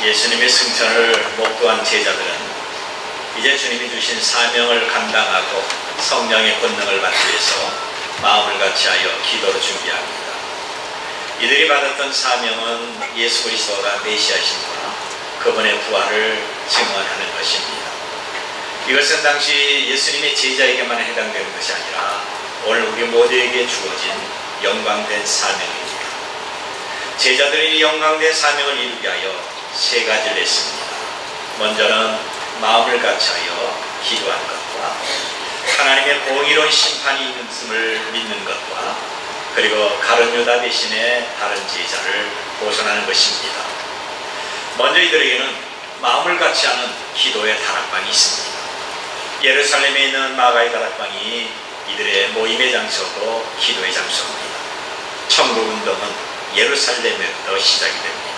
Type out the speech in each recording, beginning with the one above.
예수님의 승천을 목도한 제자들은 이제 주님이 주신 사명을 감당하고 성령의 권능을 받기 위해서 마음을 같이하여 기도로 준비합니다. 이들이 받았던 사명은 예수 그리스도가 메시아이심과 그분의 부활을 증언하는 것입니다. 이것은 당시 예수님의 제자에게만 해당되는 것이 아니라 오늘 우리 모두에게 주어진 영광된 사명입니다. 제자들이 영광된 사명을 이루기 위하여 세 가지를 했습니다. 먼저는 마음을 같이하여 기도하는 것과 하나님의 공의로운 심판이 있음을 믿는 것과 그리고 가룟 유다 대신에 다른 제자를 보존하는 것입니다. 먼저 이들에게는 마음을 같이하는 기도의 다락방이 있습니다. 예루살렘에 있는 마가의 다락방이 이들의 모임의 장소고 기도의 장소입니다. 천국운동은 예루살렘에부터 시작이 됩니다.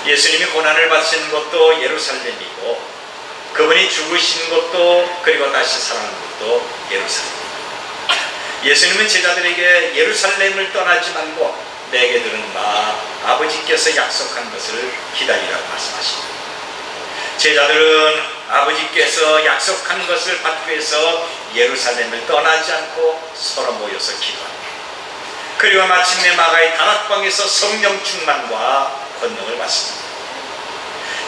예수님이 고난을 받으신 것도 예루살렘이고 그분이 죽으신 것도 그리고 다시 살아난 것도 예루살렘입니다. 예수님은 제자들에게 예루살렘을 떠나지 말고 내게 들은 바 아버지께서 약속한 것을 기다리라고 말씀하십니다. 제자들은 아버지께서 약속한 것을 받기 위해서 예루살렘을 떠나지 않고 서로 모여서 기도합니다. 그리고 마침내 마가의 다락방에서 성령 충만과 권능을 받습니다.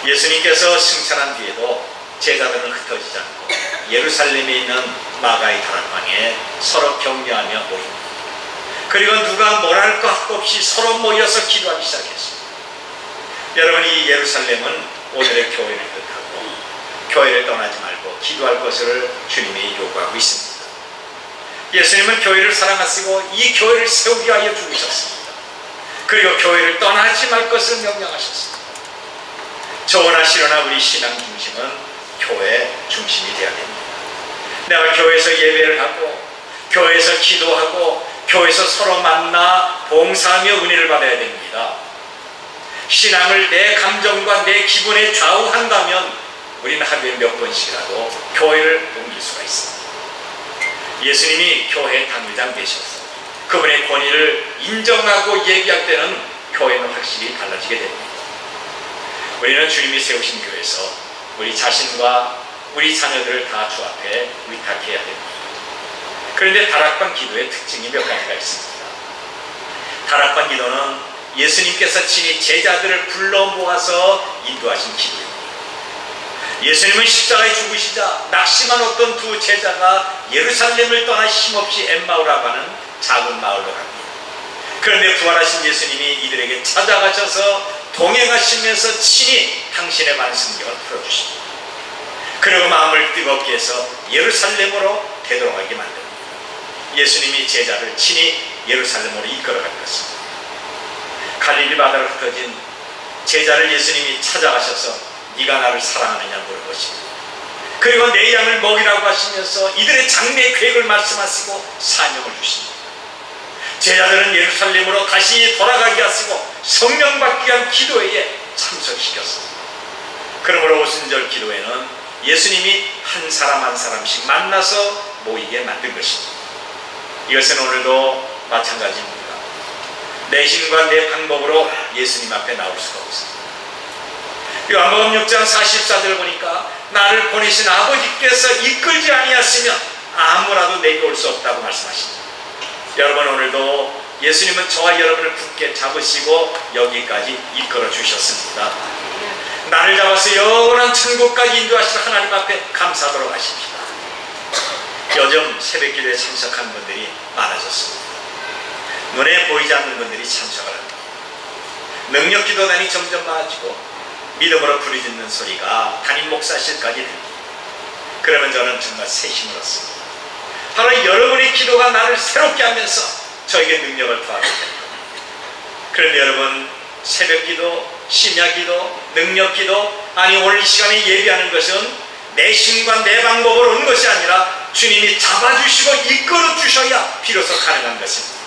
예수님께서 승천한 뒤에도 제자들은 흩어지지 않고 예루살렘에 있는 마가의 다락방에 서로 격려하며 모입니다. 그리고 누가 뭘 할 것 없이 서로 모여서 기도하기 시작했습니다. 여러분, 이 예루살렘은 오늘의 교회를 뜻하고 교회를 떠나지 말고 기도할 것을 주님이 요구하고 있습니다. 예수님은 교회를 사랑하시고 이 교회를 세우기 위하여 죽으셨습니다. 그리고 교회를 떠나지 말 것을 명령하셨습니다. 저나 실로나 우리 신앙 중심은 교회 중심이 되어야 됩니다. 내가 교회에서 예배를 하고 교회에서 기도하고 교회에서 서로 만나 봉사하며 은혜를 받아야 됩니다. 신앙을 내 감정과 내 기분에 좌우한다면 우리는 하루에 몇 번씩이라도 교회를 옮길 수가 있습니다. 예수님이 교회 당회장 되셔서 그분의 권위를 인정하고 얘기할 때는 교회는 확실히 달라지게 됩니다. 우리는 주님이 세우신 교회에서 우리 자신과 우리 자녀들을 다 주 앞에 위탁해야 됩니다. 그런데 다락방 기도의 특징이 몇 가지가 있습니다. 다락방 기도는 예수님께서 친히 제자들을 불러 모아서 인도하신 기도입니다. 예수님은 십자가에 죽으시자 낙심한 어떤 두 제자가 예루살렘을 떠나 힘없이 엠마오라고 하는 작은 마을로 갑니다. 그런데 부활하신 예수님이 이들에게 찾아가셔서 동행하시면서 친히 당신의 반성경을 풀어주십니다. 그리고 마음을 뜨겁게 해서 예루살렘으로 되돌아가게 만듭니다. 예수님이 제자를 친히 예루살렘으로 이끌어갈 것입니다. 갈릴리 바다로 흩어진 제자를 예수님이 찾아가셔서 네가 나를 사랑하느냐 물어보십니다. 그리고 내 양을 먹이라고 하시면서 이들의 장래 계획을 말씀하시고 사명을 주십니다. 제자들은 예루살렘으로 다시 돌아가게 하시고 성령 받기 위한 기도회에 참석시켰습니다. 그러므로 오순절 기도회는 예수님이 한 사람 한 사람씩 만나서 모이게 만든 것입니다. 이것은 오늘도 마찬가지입니다. 내 힘과 내 방법으로 예수님 앞에 나올 수가 없습니다. 요한복음 6장 44절 보니까 나를 보내신 아버지께서 이끌지 아니하시면 아무라도 내게 올 수 없다고 말씀하십니다. 여러분, 오늘도 예수님은 저와 여러분을 굳게 잡으시고 여기까지 이끌어 주셨습니다. 나를 잡아서 영원한 천국까지 인도하시는 하나님 앞에 감사하도록 하십시다. 요즘 새벽기도에 참석한 분들이 많아졌습니다. 눈에 보이지 않는 분들이 참석을 합니다. 능력기도단이 점점 많아지고 믿음으로 부르짖는 소리가 담임 목사실까지 들립니다. 그러면 저는 정말 새힘을 얻습니다. 바로 여러분의 기도가 나를 새롭게 하면서 저에게 능력을 더하게 됩니다. 그런데 여러분, 새벽기도, 심야기도, 능력기도, 아니 오늘 이 시간에 예배하는 것은 내 힘과 내 방법으로 온 것이 아니라 주님이 잡아주시고 이끌어 주셔야 비로소 가능한 것입니다.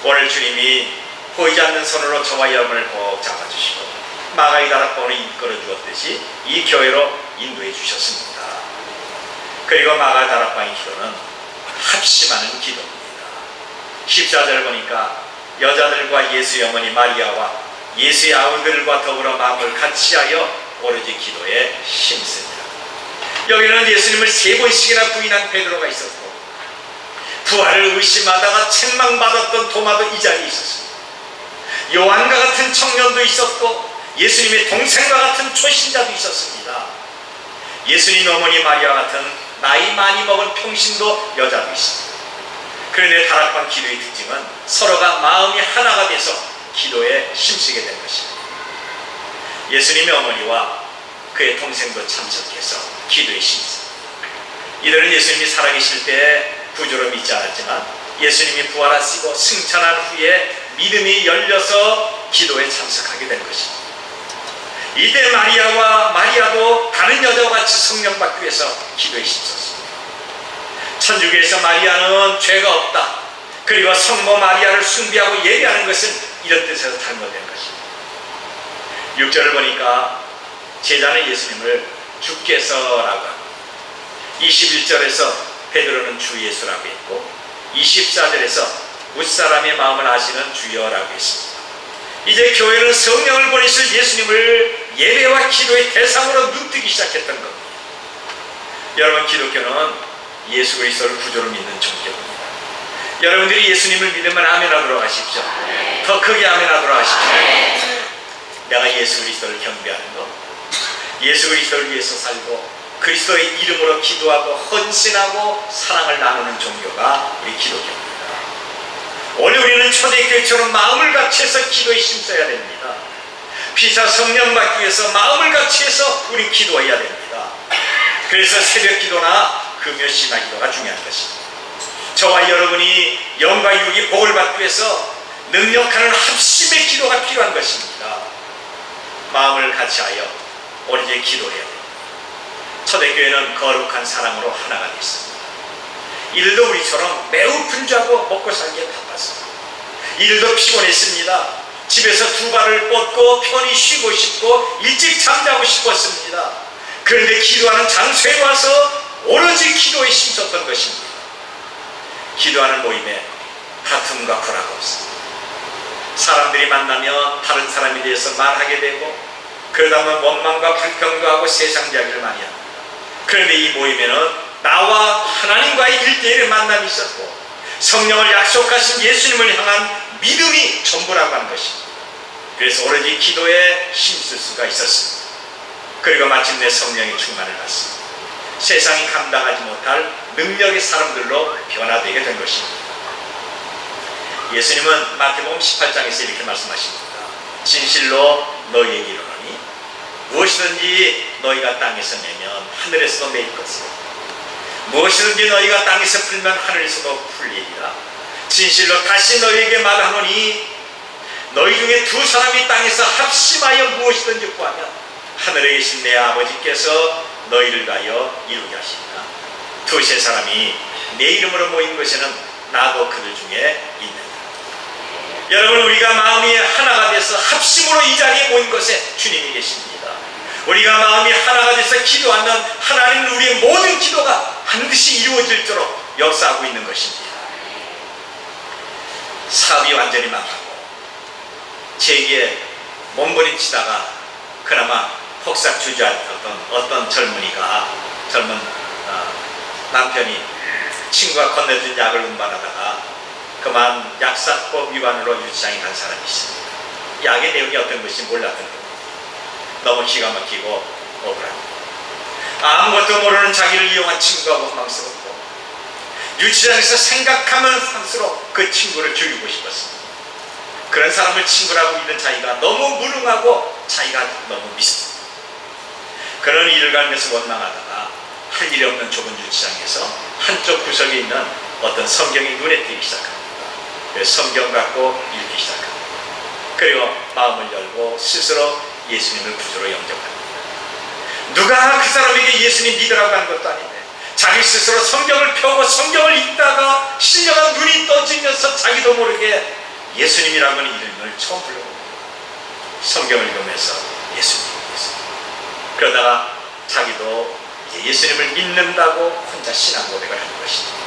오늘 주님이 보이지 않는 손으로 저와 여러분을 꼭 잡아주시고 마가의 다락방으로 이끌어 주었듯이 이 교회로 인도해 주셨습니다. 그리고 마가 다락방의 기도는 합심하는 기도입니다. 14절 보니까 여자들과 예수의 어머니 마리아와 예수의 아우들과 더불어 마음을 같이하여 오로지 기도에 힘씁니다. 여기는 예수님을 3번씩이나 부인한 베드로가 있었고, 부활을 의심하다가 책망받았던 도마도 이 자리에 있었습니다. 요한과 같은 청년도 있었고, 예수님의 동생과 같은 초신자도 있었습니다. 예수님 어머니 마리아 같은 나이 많이 먹은 평신도 여자도 있습니다. 그런데 다락방 기도의 특징은 서로가 마음이 하나가 돼서 기도에 힘쓰게 된 것입니다. 예수님의 어머니와 그의 동생도 참석해서 기도에 힘씁니다. 이들은 예수님이 살아계실 때 구주로 믿지 않았지만 예수님이 부활하시고 승천한 후에 믿음이 열려서 기도에 참석하게 된 것입니다. 이때 마리아도 다른 여자와 같이 성령 받기 위해서 기도에 힘썼습니다. 천주교에서 마리아는 죄가 없다, 그리고 성모 마리아를 숭배하고 예배하는 것은 이런 뜻에서 잘못된 것입니다. 6절을 보니까 제자는 예수님을 주께서라고 합니다. 21절에서 베드로는 주 예수라고 했고, 24절에서 무사람의 마음을 아시는 주여라고 했습니다. 이제 교회는 성령을 보내실 예수님을 예배와 기도의 대상으로 눈뜨기 시작했던 겁니다. 여러분, 기독교는 예수 그리스도를 구주로 믿는 종교입니다. 여러분들이 예수님을 믿으면 아멘하도록 하십시오. 더 크게 아멘하도록 하십시오. 내가 예수 그리스도를 경배하는 것, 예수 그리스도를 위해서 살고 그리스도의 이름으로 기도하고 헌신하고 사랑을 나누는 종교가 우리 기독교입니다. 오늘 우리는 초대교회처럼 마음을 같이해서 기도에 힘써야 됩니다. 피사 성령 받기 위해서 마음을 같이해서 우리 기도해야 됩니다. 그래서 새벽 기도나 금요 심야 기도가 중요한 것입니다. 저와 여러분이 영과 육이 복을 받기 위해서 능력하는 합심의 기도가 필요한 것입니다. 마음을 같이하여 오로지 기도해야 됩니다. 초대교회는 거룩한 사랑으로 하나가 됐습니다. 이들도 우리처럼 매우 분주하고 먹고 살기에 바빴습니다. 이들도 피곤했습니다. 집에서 두 발을 뻗고 편히 쉬고 싶고 일찍 잠자고 싶었습니다. 그런데 기도하는 장소에 와서 오로지 기도에 힘썼던 것입니다. 기도하는 모임에 다툼과 불화가 없습니다. 사람들이 만나면 다른 사람에 대해서 말하게 되고, 그러다 보면 원망과 불평도 하고 세상 이야기를 많이 합니다. 그런데 이 모임에는 나와 하나님과의 1대1의 만남이 있었고, 성령을 약속하신 예수님을 향한 믿음이 전부라고 하는 것입니다. 그래서 오로지 기도에 힘쓸 수가 있었습니다. 그리고 마침내 성령의 충만을 받습니다. 세상이 감당하지 못할 능력의 사람들로 변화되게 된 것입니다. 예수님은 마태복음 18장에서 이렇게 말씀하십니다. 진실로 너희에게 이르노니 무엇이든지 너희가 땅에서 내면 하늘에서도 낼 것이요, 무엇이든지 너희가 땅에서 풀면 하늘에서도 풀리리라. 진실로 다시 너희에게 말하노니 너희 중에 두 사람이 땅에서 합심하여 무엇이든지 구하면 하늘에 계신 내 아버지께서 너희를 위하여 이루게 하시리라. 두세 사람이 내 이름으로 모인 곳에는 나도 그들 중에 있느니라. 여러분, 우리가 마음이 하나가 돼서 합심으로 이 자리에 모인 곳에 주님이 계십니다. 우리가 마음이 하나가 돼서 기도하면 하나님은 우리의 모든 기도가 반드시 이루어질도록 역사하고 있는 것입니다. 사업이 완전히 망하고 제기에 몸부림치다가 그나마 폭삭 주저앉았던 어떤 젊은 남편이 친구가 건네준 약을 운반하다가 그만 약사법 위반으로 유치장에 간 사람이 있습니다. 약의 내용이 어떤 것인지 몰랐던 겁니다. 너무 기가 막히고 억울합니다. 아무것도 모르는 자기를 이용한 친구가 원망스럽고 유치장에서 생각하면 할수록 그 친구를 죽이고 싶었습니다. 그런 사람을 친구라고 믿는 자기가 너무 무능하고 자기가 너무 미습니다. 그런 일을 가면서 원망하다가 할 일이 없는 좁은 유치장에서 한쪽 구석에 있는 어떤 성경이 눈에 띄기 시작합니다. 그래서 성경 갖고 읽기 시작합니다. 그리고 마음을 열고 스스로 예수님을 구주로 영접합니다. 누가 그 사람에게 예수님 믿으라고 하는 것도 아닌데 자기 스스로 성경을 펴고 성경을 읽다가 신령한 눈이 떠지면서 자기도 모르게 예수님이라는 이름을 처음 불러봅니다. 성경을 읽으면서 예수님. 그러다가 자기도 이제 예수님을 믿는다고 혼자 신앙 고백을 하는 것입니다.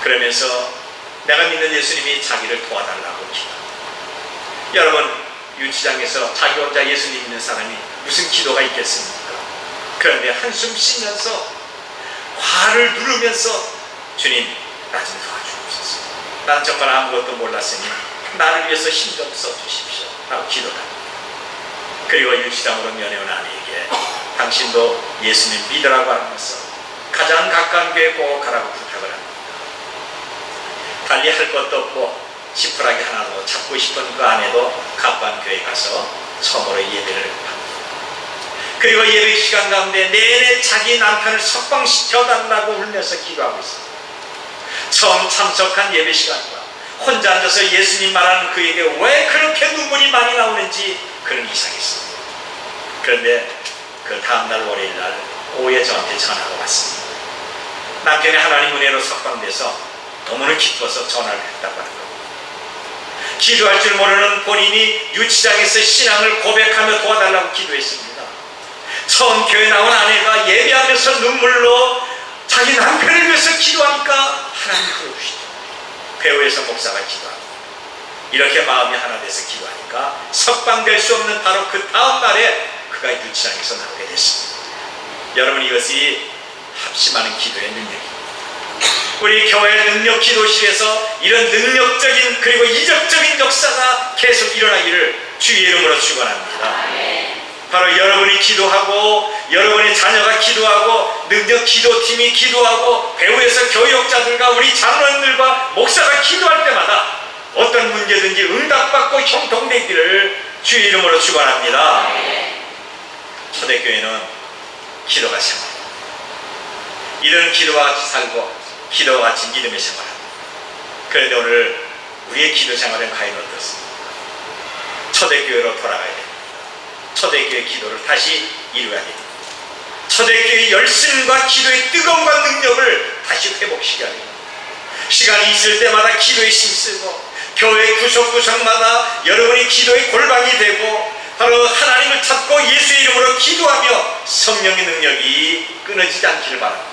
그러면서 내가 믿는 예수님이 자기를 도와달라고 기도합니다. 여러분, 유치장에서 자기 혼자 예수님 믿는 사람이 무슨 기도가 있겠습니까? 그런데 한숨 쉬면서 화를 누르면서 주님, 나 좀 도와주옵소서. 난 정말 아무것도 몰랐으니 나를 위해서 힘 좀 써주십시오 라고 기도합니다. 그리고 유치장으로 면회온 아내에게 당신도 예수님 믿으라고 하면서 가장 가까운 교회 꼭 가라고 부탁을 합니다. 달리 할 것도 없고 지푸라기 하나도 잡고 싶은 그 아내도 가까운 교회에 가서 처음으로 예배를 합니다. 그리고 예배 시간 가운데 내내 자기 남편을 석방시켜달라고 울면서 기도하고 있습니다. 처음 참석한 예배 시간과 혼자 앉아서 예수님 말하는 그에게 왜 그렇게 눈물이 많이 나오는지 그는 이상했습니다. 그런데 그 다음날 월요일날 오후에 저한테 전화가 왔습니다. 남편이 하나님 은혜로 석방돼서 너무나 기뻐서 전화를 했다고 하는 겁니다. 기도할 줄 모르는 본인이 유치장에서 신앙을 고백하며 도와달라고 기도했습니다. 처음 교회 나온 아내가 예배하면서 눈물로 자기 남편을 위해서 기도하니까 하나님 들어주시죠. 배후에서 목사가 기도합니다. 이렇게 마음이 하나 돼서 기도하니까 석방될 수 없는 바로 그 다음 날에 그가 유치장에서 나오게 됐습니다. 여러분, 이것이 합심하는 기도의 능력입니다. 우리 교회 능력 기도실에서 이런 능력적인 그리고 이적적인 역사가 계속 일어나기를 주의 이름으로 축원합니다. 바로 여러분이 기도하고 여러분의 자녀가 기도하고 능력 기도팀이 기도하고 배후에서 교역자들과 우리 장로님들과 목사가 기도할 때마다 어떤 문제든지 응답받고 형통되기를 주의 이름으로 축원합니다. 초대교회는 기도가 생활합니다. 이런 기도와 같이 살고 기도와 같이 믿음의 생활합니다. 그런데 오늘 우리의 기도 생활은 과연 어떻습니까? 초대교회로 돌아가야 됩니다. 초대교회 기도를 다시 이루어야 됩니다. 초대교회의 열심과 기도의 뜨거움과 능력을 다시 회복시켜야 됩니다. 시간이 있을 때마다 기도에 힘쓰고 교회 구석구석마다 여러분이 기도의 골방이 되고 바로 하나님을 찾고 예수의 이름으로 기도하며 성령의 능력이 끊어지지 않기를 바랍니다.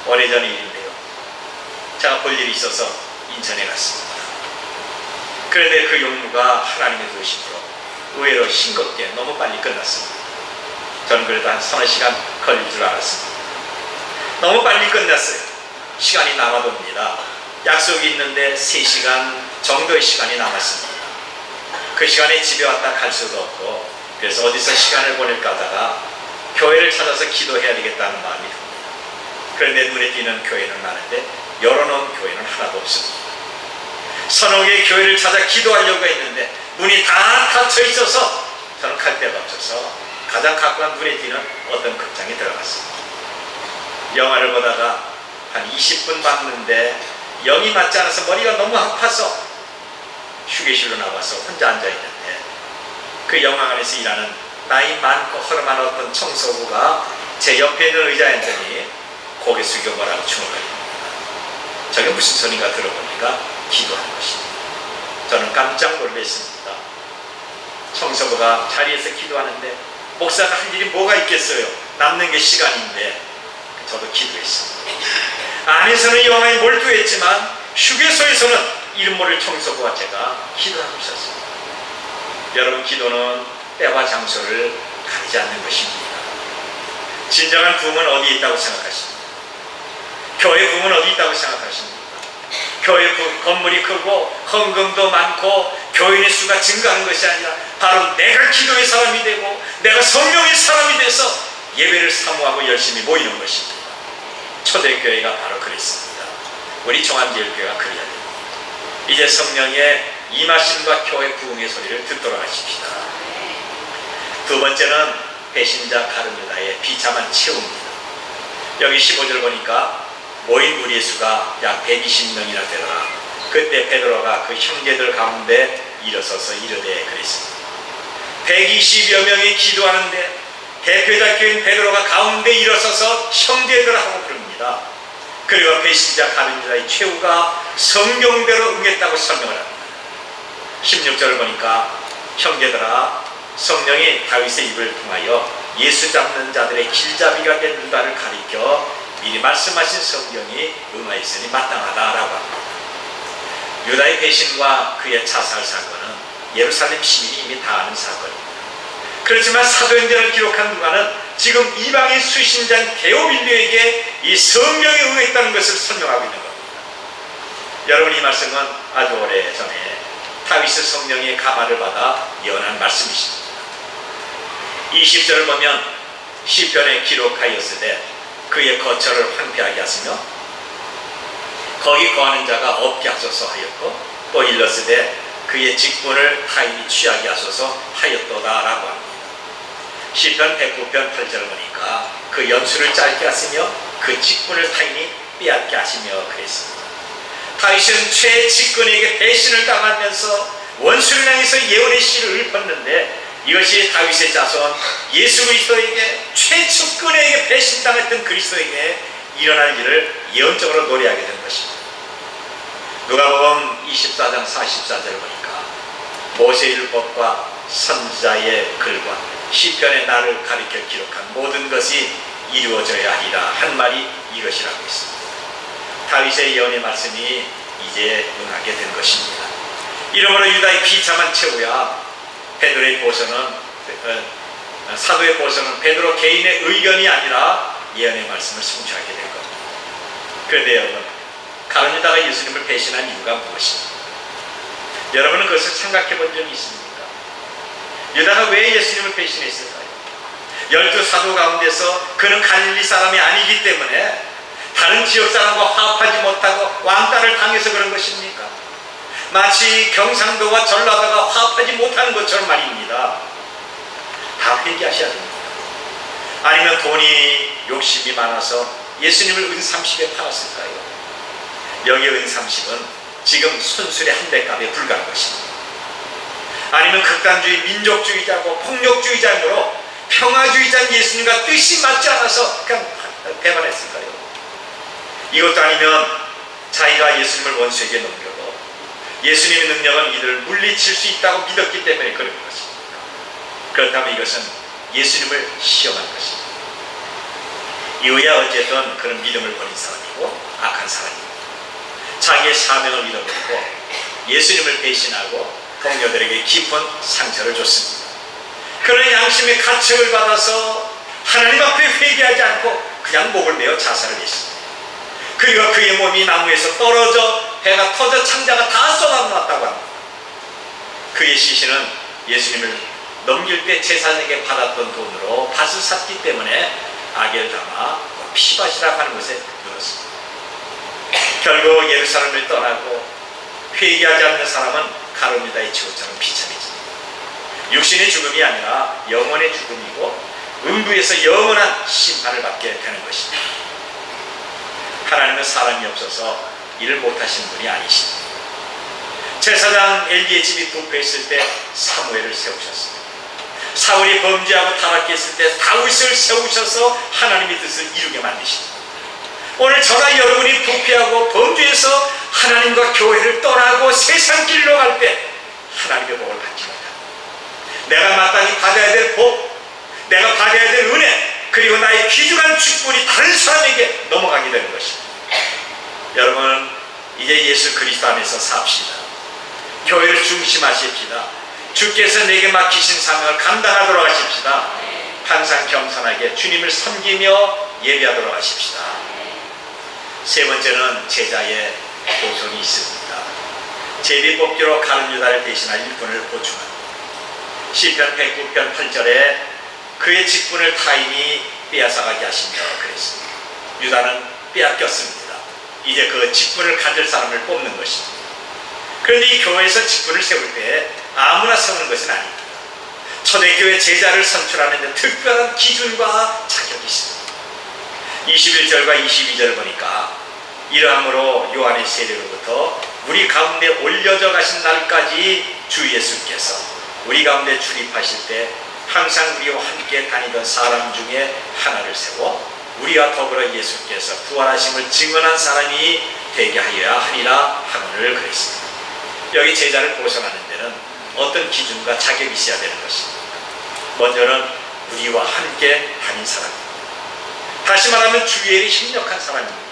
오래전 일인데요, 제가 볼 일이 있어서 인천에 갔습니다. 그런데 그 용무가 하나님의 도우심으로 의외로 싱겁게 너무 빨리 끝났습니다. 저는 그래도 한 서너 시간 걸릴 줄 알았습니다. 너무 빨리 끝났어요. 시간이 남아봅니다. 약속이 있는데 3시간 정도의 시간이 남았습니다. 그 시간에 집에 왔다 갈 수도 없고 그래서 어디서 시간을 보낼까 하다가 교회를 찾아서 기도해야 되겠다는 마음이 듭니다. 그런데 눈에 띄는 교회는 많은데 열어놓은 교회는 하나도 없습니다. 서너 개의 교회를 찾아 기도하려고 했는데 문이 다 닫혀 있어서 저는 갈 데가 없어서 가장 가까운 눈에 띄는 어떤 극장에 들어갔습니다. 영화를 보다가 한 20분 봤는데 영이 맞지 않아서 머리가 너무 아파서 휴게실로 나와서 혼자 앉아있는데 그 영화관에서 일하는 나이 많고 허름한 어떤 청소부가 제 옆에 있는 의자에 앉더니 고개 숙여 뭐라고 중얼거립니다. 저게 무슨 소리인가 들어보니까 기도하는 것입니다. 저는 깜짝 놀랐습니다. 청소부가 자리에서 기도하는데 목사가 할 일이 뭐가 있겠어요? 남는 게 시간인데 저도 기도했습니다. 안에서는 영화에 몰두했지만 휴게소에서는 이름 모를 청소부와 제가 기도하고 있었습니다. 여러분, 기도는 때와 장소를 가리지 않는 것입니다. 진정한 부흥은 어디에 있다고 생각하십니까? 교회 부흥은 어디 있다고 생각하십니까? 교회 건물이 크고 헌금도 많고 교인의 수가 증가하는 것이 아니라 바로 내가 기도의 사람이 되고 내가 성령의 사람이 돼서 예배를 사모하고 열심히 모이는 것입니다. 초대교회가 바로 그랬습니다. 우리 종합제일교회가 그래야 됩니다. 이제 성령의 임하심과 교회 부흥의 소리를 듣도록 하십시다. 두 번째는 배신자 가룟유다의 비참한 채움입니다. 여기 15절 보니까 모인 무리의 수가 약 120명이나 되더라. 그때 베드로가 그 형제들 가운데 일어서서 이르되 그랬습니다. 120여 명이 기도하는데 대표자격인 베드로가 가운데 일어서서 형제들하고 부릅니다. 그리고 배신자 가룟유다의 최후가 성경대로 응했다고 설명을 합니다. 16절을 보니까 형제들아, 성령이 다윗의 입을 통하여 예수 잡는 자들의 길잡이가 된 유다를 가리켜 미리 말씀하신 성경이 응하였으니 마땅하다라고 합니다. 유다의 배신과 그의 자살 사건은 예루살렘 시민이 이미 다 아는 사건입니다. 그렇지만 사도행전을 기록한 누가는 지금 이방인 수신자인 데오빌류에게 이 성경에 응했다는 것을 설명하고 있는 겁니다. 여러분, 이 말씀은 아주 오래전에 다윗의 성령의 감화를 받아 예언한 말씀이십니다. 20절을 보면 시편에 기록하였으되 그의 거처를 황폐하게 하시며 거기 거하는 자가 없게 하소서 하였고, 또 일렀으되 그의 직분을 타인이 취하게 하소서 하였도다라고 합니다. 시편 109편 8절을 보니까 그 연수를 짧게 하시며 그 직분을 타인이 빼앗게 하시며 그랬습니다. 다윗은 최직근에게 배신을 당하면서 원수를 향해서 예언의 씨를 읊었는데, 이것이 다윗의 자손 예수 그리스도에게 최측근에게 배신당했던 그리스도에게 일어날 일을 예언적으로 노래하게 된 것입니다. 누가복음 24장 44절 보니까 모세의 율법과 선지자의 글과 시편의 나를 가리켜 기록한 모든 것이 이루어져야 하리라 한 말이 이것이라고 했습니다. 다윗의 예언의 말씀이 이제 응하게 된 것입니다. 이러므로 유다의 비참한 최후야 베드로의 보서는 사도의 보서는 베드로 개인의 의견이 아니라 예언의 말씀을 성취하게 된 겁니다. 그런데 여러분, 가룟 유다가 예수님을 배신한 이유가 무엇입니까? 여러분은 그것을 생각해 본 적이 있습니까? 유다가 왜 예수님을 배신했을까요? 12사도 가운데서 그는 갈릴리 사람이 아니기 때문에 다른 지역 사람과 화합하지 못하고 왕따를 당해서 그런 것입니까? 마치 경상도와 전라도가 화합하지 못하는 것처럼 말입니다. 다 회개하셔야 됩니다. 아니면 돈이 욕심이 많아서 예수님을 은30에 팔았을까요? 여기 은30은 지금 순술의 한 대값에 불과한 것입니다. 아니면 극단주의 민족주의자고 폭력주의자로 평화주의자인 예수님과 뜻이 맞지 않아서 그냥 배반했을까요? 이것도 아니면 자기가 예수님을 원수에게 넘겨도 예수님의 능력은 이들을 물리칠 수 있다고 믿었기 때문에 그런 것입니다. 그렇다면 이것은 예수님을 시험한 것입니다. 이후에 어쨌든 그런 믿음을 버린 사람이고 악한 사람입니다. 자기의 사명을 잃어버리고 예수님을 배신하고 동료들에게 깊은 상처를 줬습니다. 그는 양심의 가책을 받아서 하나님 앞에 회개하지 않고 그냥 목을 메어 자살을 했습니다. 그리고 그의 몸이 나무에서 떨어져 배가 터져 창자가 다 쏟아놨다고 합니다. 그의 시신은 예수님을 넘길 때 제사장에게 받았던 돈으로 밭을 샀기 때문에 악을 담아 피밭이라고 하는 곳에 누웠습니다. 결국 예루살렘을 떠나고 회개하지 않는 사람은 가룟 유다의 최후처럼 비참해집니다. 육신의 죽음이 아니라 영혼의 죽음이고 음부에서 영원한 심판을 받게 되는 것입니다. 하나님은 사람이 없어서 일을 못하시는 분이 아니십니다. 제사장 엘리의 집이 부패했을 때 사무엘을 세우셨습니다. 사울이 범죄하고 타락했을 때 다윗을 세우셔서 하나님의 뜻을 이루게 만드십니다. 오늘 저나 여러분이 부패하고 범죄해서 하나님과 교회를 떠나고 세상 길로 갈 때 하나님의 복을 받지 못합니다. 내가 마땅히 받아야 될 복, 내가 받아야 될 은혜, 그리고 나의 귀중한 축복이 다른 사람에게 넘어가게 되는 것입니다. 여러분, 이제 예수 그리스도 안에서 삽시다. 교회를 중심하십시다. 주께서 내게 맡기신 사명을 감당하도록 하십시다. 항상 겸손하게 주님을 섬기며 예배하도록 하십시다. 세 번째는 제자의 보존이 있습니다. 제비 뽑기로 가룟 유다를 대신할 일꾼을 보충합니다. 시편 109편 8절에 그의 직분을 타인이 빼앗아가게 하시며 그랬습니다. 유다는 빼앗겼습니다. 이제 그 직분을 가질 사람을 뽑는 것입니다. 그런데 이 교회에서 직분을 세울 때 아무나 세우는 것은 아닙니다. 초대교회 제자를 선출하는 데 특별한 기준과 자격이 있습니다. 21절과 22절을 보니까 이러함으로 요한의 세례로부터 우리 가운데 올려져 가신 날까지 주 예수께서 우리 가운데 출입하실 때 항상 우리와 함께 다니던 사람 중에 하나를 세워 우리와 더불어 예수께서 부활하심을 증언한 사람이 되게 하여야 하리라 하거늘 그랬습니다. 여기 제자를 보존하는 데는 어떤 기준과 자격이 있어야 되는 것입니다. 먼저는 우리와 함께 다닌 사람입니다. 다시 말하면 주위에 협력한 사람입니다.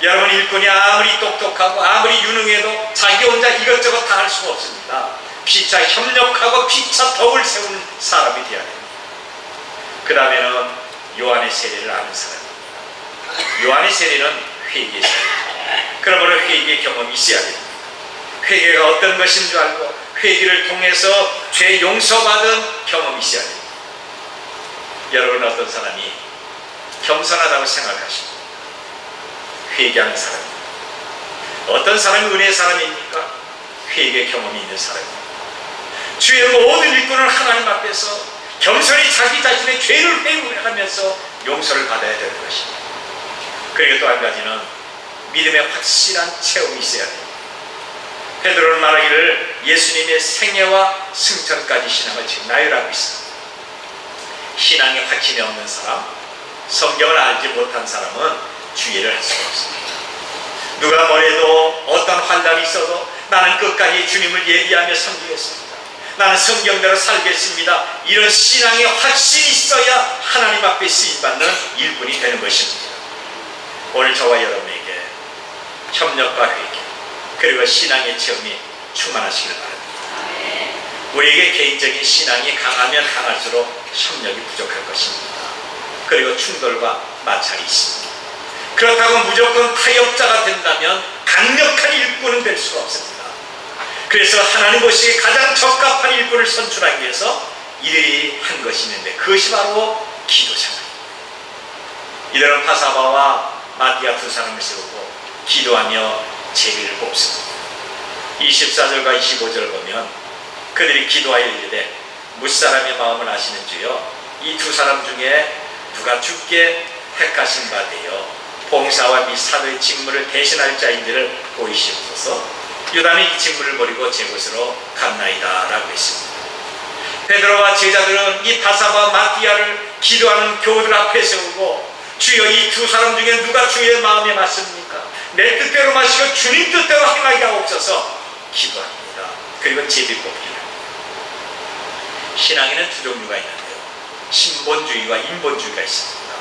여러분, 일꾼이 아무리 똑똑하고 아무리 유능해도 자기 혼자 이것저것 다 할 수가 없습니다. 피차 협력하고 피차 덕을 세우는 사람이 되어야 됩니다. 그 다음에는 요한의 세례를 아는 사람입니다. 요한의 세례는 회개의 세례입니다. 그러므로 회개의 경험이 있어야 됩니다. 회개가 어떤 것인 줄 알고 회개를 통해서 죄 용서받은 경험이 있어야 됩니다. 여러분, 어떤 사람이 겸손하다고 생각하십니까? 회개하는 사람입니다. 어떤 사람이 은혜의 사람입니까? 회개 경험이 있는 사람입니다. 주의 모든 일꾼은 하나님 앞에서 겸손히 자기 자신의 죄를 회개하면서 용서를 받아야 되는 것입니다. 그리고 또 한 가지는 믿음의 확실한 체험이 있어야 됩니다. 베드로는 말하기를 예수님의 생애와 승천까지 신앙을 지금 나열하고 있습니다. 신앙의 확신이 없는 사람, 성경을 알지 못한 사람은 주의를 할 수가 없습니다. 누가 뭐래도 어떤 환란이 있어도 나는 끝까지 주님을 예비하며 섬기겠습니다. 나는 성경대로 살겠습니다. 이런 신앙의 확신이 있어야 하나님 앞에 쓰임받는 일꾼이 되는 것입니다. 오늘 저와 여러분에게 협력과 회개 그리고 신앙의 체험이 충만하시길 바랍니다. 우리에게 개인적인 신앙이 강하면 강할수록 협력이 부족할 것입니다. 그리고 충돌과 마찰이 있습니다. 그렇다고 무조건 타협자가 된다면 강력한 일꾼은 될 수가 없습니다. 그래서 하나님 보시기에 가장 적합한 일꾼을 선출하기 위해서 이들이 한 것이 있는데 그것이 바로 기도잖아요. 이들은 바사바와 마디아 두 사람을 세우고 기도하며 제비를 뽑습니다. 24절과 25절을 보면 그들이 기도하여 이르되 무사람의 마음을 아시는 주여 이 두 사람 중에 누가 주께 택하신 바 되어 봉사와 및 사도의 직무를 대신할 자인지를 보이시옵소서. 유다는 이 직무를 버리고 제 곳으로 갔나이다 라고 했습니다. 베드로와 제자들은 이 바사바 마디아를 기도하는 교우들 앞에 세우고 주여 이 두 사람 중에 누가 주의 마음에 맞습니까? 내 뜻대로 마시고 주님 뜻대로 행하게 하옵소서 기도합니다. 그리고 제비 뽑기를 합니다. 신앙에는 두 종류가 있는데요. 신본주의와 인본주의가 있습니다.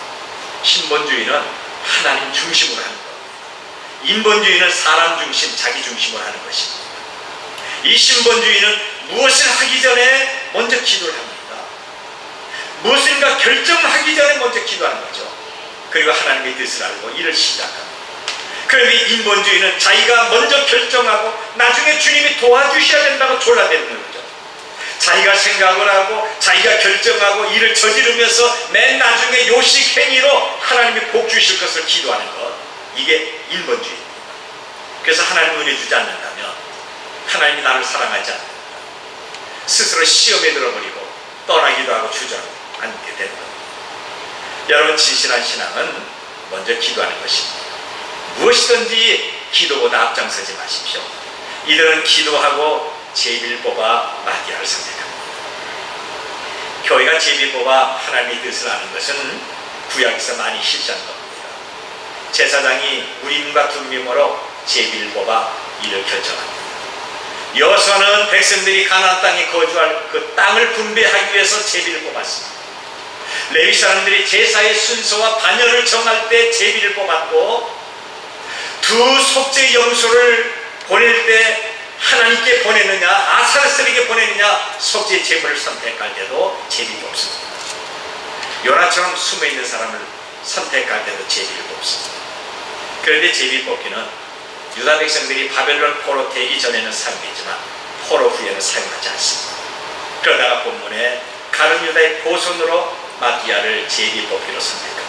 신본주의는 하나님 중심으로 하는 겁니다. 인본주의는 사람 중심, 자기 중심으로 하는 것입니다. 이 신본주의는 무엇을 하기 전에 먼저 기도를 합니다. 무엇인가 결정하기 전에 먼저 기도하는 거죠. 그리고 하나님의 뜻을 알고 일을 시작합니다. 그런데 인본주의는 자기가 먼저 결정하고 나중에 주님이 도와주셔야 된다고 졸라대는 거죠. 자기가 생각을 하고 자기가 결정하고 일을 저지르면서 맨 나중에 요식 행위로 하나님이 복 주실 것을 기도하는 것, 이게 인본주의입니다. 그래서 하나님 은혜 주지 않는다면 하나님이 나를 사랑하지 않는다. 스스로 시험에 들어버리고 떠나기도 하고 주저앉게 되는 겁니다. 여러분, 진실한 신앙은 먼저 기도하는 것입니다. 무엇이든지 기도보다 앞장서지 마십시오. 이들은 기도하고 제비를 뽑아 마디아를 선택합니다. 교회가 제비를 뽑아 하나님의 뜻을 아는 것은 구약에서 많이 실시한 겁니다. 제사장이 우림과 둠밈으로 제비를 뽑아 이를 결정합니다. 여호수아는 백성들이 가나안 땅에 거주할 그 땅을 분배하기 위해서 제비를 뽑았습니다. 레위 사람들이 제사의 순서와 반열을 정할 때 제비를 뽑았고, 두 속죄 염소를 보낼 때 하나님께 보내느냐 아사스에게 보내느냐 속죄 제물을 선택할 때도 제비 뽑습니다. 요나처럼 숨어있는 사람을 선택할 때도 제비를 뽑습니다. 그런데 제비 뽑기는 유다 백성들이 바벨론 포로 되기 전에는 사용했지만 포로 후에는 사용하지 않습니다. 그러다가 본문에 가룟 유다의 보손으로 마디아를 제비 뽑기로 선택합니다.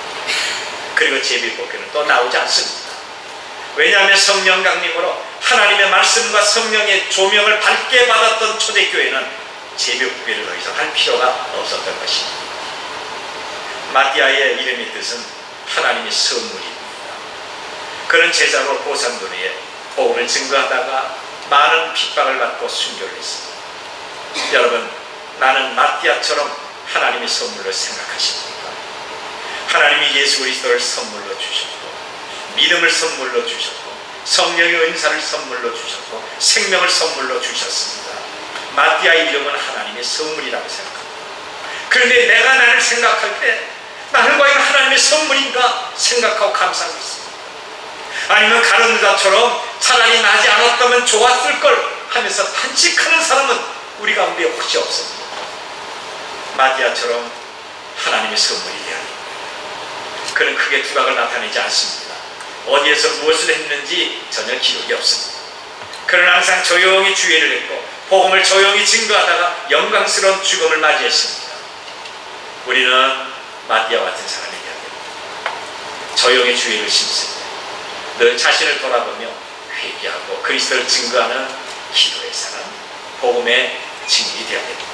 그리고 제비 뽑기는 또 나오지 않습니다. 왜냐하면 성령 강림으로 하나님의 말씀과 성령의 조명을 밝게 받았던 초대교회는 제비 뽑기를 더 이상 할 필요가 없었던 것입니다. 마디아의 이름의 뜻은 하나님의 선물입니다. 그런 제자로 고산도리에 복음을 증거하다가 많은 핍박을 받고 순교를 했습니다. 여러분, 나는 마디아처럼 하나님의 선물로 생각하십니까? 하나님이 예수 그리스도를 선물로 주셨고 믿음을 선물로 주셨고 성령의 은사를 선물로 주셨고 생명을 선물로 주셨습니다. 마디아의 이름은 하나님의 선물이라고 생각합니다. 그런데 내가 나를 생각할 때 나는 과연 하나님의 선물인가 생각하고 감사하고 있습니다. 아니면 가룟유다처럼 차라리 나지 않았다면 좋았을 걸 하면서 탄식하는 사람은 우리 가운데 혹시 없습니다. 마디아처럼 하나님의 선물이 되어야 합니다. 그는 크게 두각을 나타내지 않습니다. 어디에서 무엇을 했는지 전혀 기록이 없습니다. 그는 항상 조용히 주의를 했고 복음을 조용히 증거하다가 영광스러운 죽음을 맞이했습니다. 우리는 마디아와 같은 사람이 되어야 됩니다. 조용히 주의를 심습니다. 늘 자신을 돌아보며 회개하고 그리스도를 증거하는 기도의 사람, 복음의 증인이 되어야 됩니다.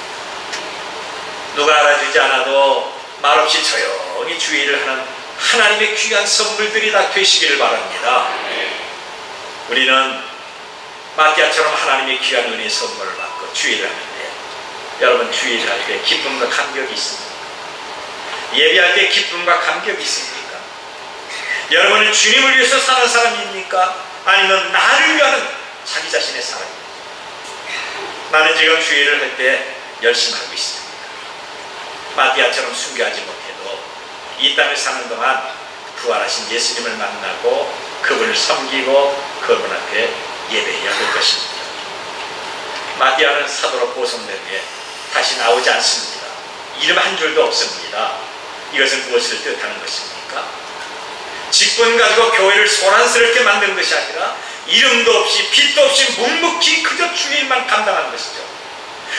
누가 알아주지 않아도 말없이 조용히 주의를 하는 하나님의 귀한 선물들이 다 되시기를 바랍니다. 우리는 마티아처럼 하나님의 귀한 은혜의 선물을 받고 주의를 하는데, 여러분 주의를 할 때 기쁨과 감격이 있습니까? 예배할 때 기쁨과 감격이 있습니까? 여러분은 주님을 위해서 사는 사람입니까? 아니면 나를 위하는 자기 자신의 사람입니까? 나는 지금 주의를 할 때 열심히 하고 있습니다. 마티아처럼 순교하지 못해도 이 땅을 사는 동안 부활하신 예수님을 만나고 그분을 섬기고 그분 앞에 예배해야 될 것입니다. 마티아는 사도로 보성된 후에 다시 나오지 않습니다. 이름 한 줄도 없습니다. 이것은 무엇을 뜻하는 것입니까? 직분 가지고 교회를 소란스럽게 만드는 것이 아니라 이름도 없이 빛도 없이 묵묵히 그저 주의 일만 감당하는 것이죠.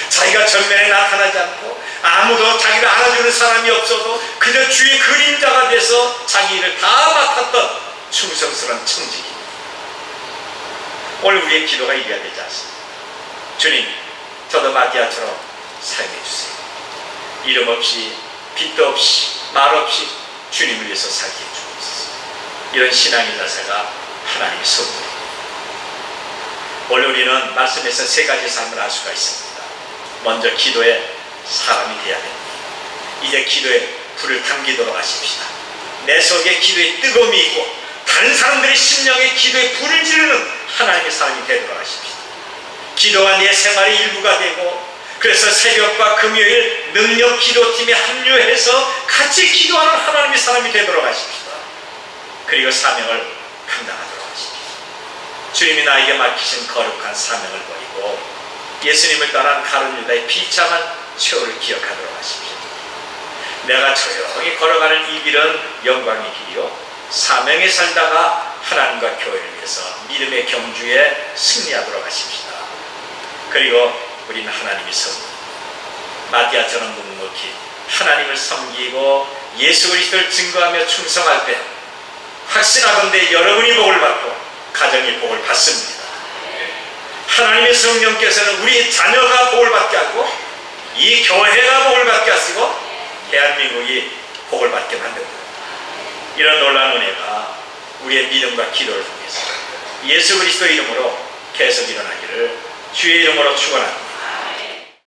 자기가 전면에 나타나지 않고 아무도 자기를 알아주는 사람이 없어도 그저 주의 그림자가 돼서 자기 일을 다 맡았던 충성스러운 청직입니다. 오늘 우리의 기도가 이래야 되지 않습니까? 주님, 저도 마티아처럼 사용해 주세요. 이름 없이 빛도 없이 말 없이 주님을 위해서 살게 해주옵소서. 이런 신앙의 자세가 하나님의 선물입니다. 오늘 우리는 말씀에서 세 가지 삶을 알 수가 있습니다. 먼저 기도의 사람이 되어야 됩니다. 이제 기도에 불을 당기도록 하십시다. 내 속에 기도의 뜨거움이 있고 다른 사람들의 심령에 기도에 불을 지르는 하나님의 사람이 되도록 하십시다. 기도가 내 생활의 일부가 되고, 그래서 새벽과 금요일 능력 기도팀에 합류해서 같이 기도하는 하나님의 사람이 되도록 하십시다. 그리고 사명을 감당하도록 하십시다. 주님이 나에게 맡기신 거룩한 사명을 버리고 예수님을 떠난 가룟 유다의 비참한 최후를 기억하도록 하십시오. 내가 조용히 걸어가는 이 길은 영광의 길이요 사명에 살다가 하나님과 교회를 위해서 믿음의 경주에 승리하도록 하십시다. 그리고 우리는 하나님의 선물, 마티아처럼 묵묵히 하나님을 섬기고 예수 그리스도를 증거하며 충성할 때 확신하건대 여러분이 복을 받고 가정이 복을 받습니다. 하나님의 성령께서는 우리 자녀가 복을 받게 하고 이 교회가 복을 받게 하시고 대한민국이 복을 받게 만듭니다. 이런 놀라운 은혜가 우리의 믿음과 기도를 통해서 예수 그리스도 이름으로 계속 일어나기를 주의 이름으로 축원합니다.